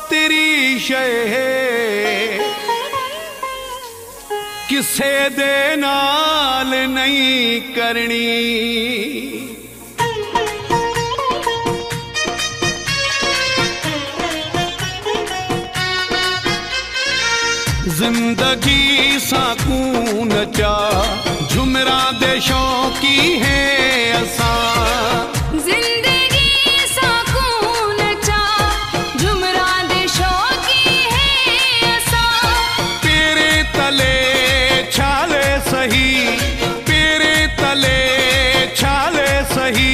तेरी शय किसे दे नाल नहीं करनी। जिंदगी साकून चा झुमरा दे शौकी है असा। जिंदगी साकून चा झुमरा दे शौकी है असा। तेरे तले छाले सही, तेरे तले छाले सही,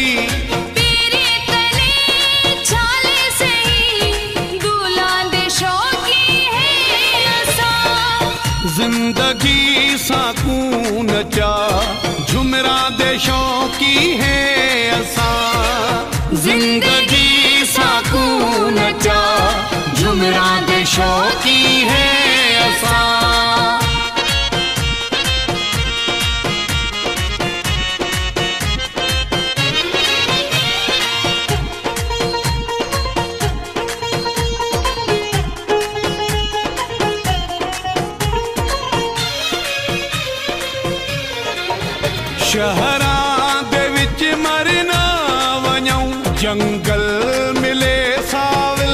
तेरे तले छाले सही, दूल्हा दे शौकी है असा। जिंदगी साकून चा झुमरा दे शौकी है असा। जिंदगी साकून चा झुमरा दे शौकी है असा। शहरां दे विच मरना वञूं, जंगल मिले सावल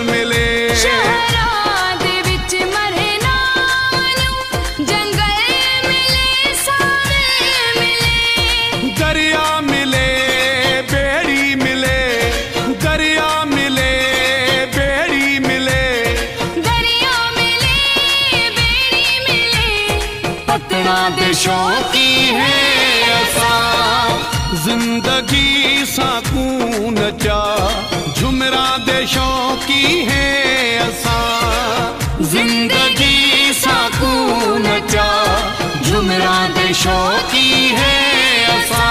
मिले। शहरां दे विच मरना वञूं, जंगल मिले सावल मिले। दरिया मिले बेड़ी मिले, दरिया मिले बेड़ी मिले। दरिया मिले बेड़ी मिले, पतना दे शौकी है असा। जिंदगी साकून चा झुमरा दे शौकी है असा। जिंदगी साकून चा झुमरा दे शौकी है असा।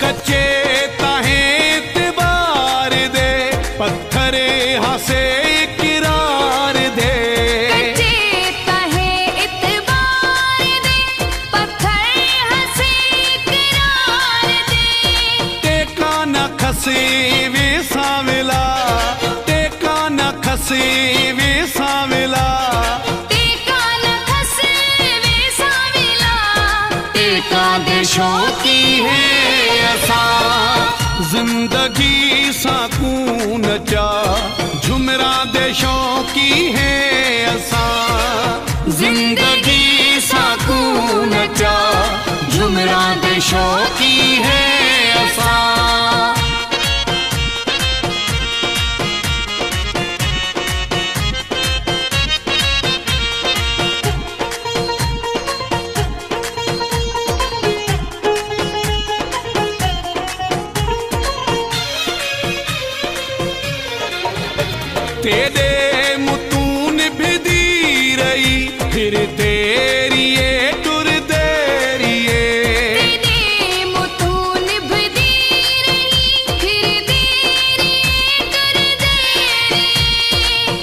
कच्चे ताहे तिबार दे, पत्थरे हासे किरार दे। कच्चे तहे इतबार दे, पत्थर हंसे करार दे। टेका न खसे वे साविला, टेका न खसे वे साविला। टेका न खसे वे साविला, टेका दे शौकी है असा। जिंदगी साकून चा झुमरा दे शौकी है असा। जिंदगी साकून चा झुमरा दे शौकी है असा। तेरे मुतून भिदी रही, फिर तेरी ये टुर देरिए। तेरे मुतून भिदी रही, फिर तेरी टुर देरिए।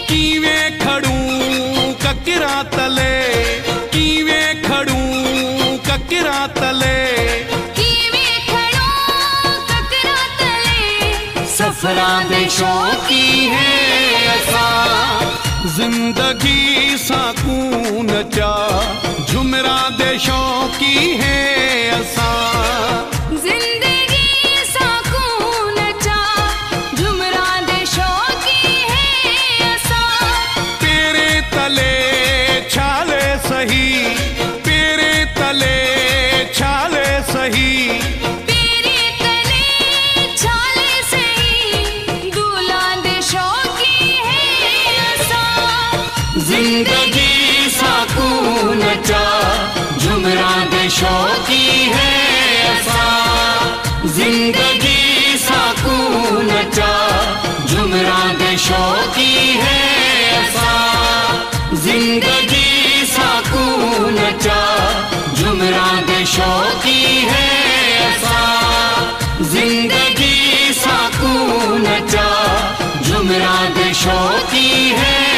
कीवें खड़ूं ककरा तले, कीवें खड़ूं ककरा तले। कीवें खड़ो ककरा तले, सफरा दे शौकी है असा। जिंदगी साकून चा झुमरा दे शौकी है असा। जिंदगी साकून चा झुमरा दे शौकी है असा। तेरे तले छाले सही, तेरे तले छाले सही, तेरे तले छाले सही, दूल्हा दे शौकी है असा। जिंदगी साकून चा झुमरा दे शौकी है असा। जिंदगी साकून चा झुमरा दे शौकी है असा। जिंदगी साकून चा झुमरा दे शौकी है ऐसा जिंदगी सा देशों की है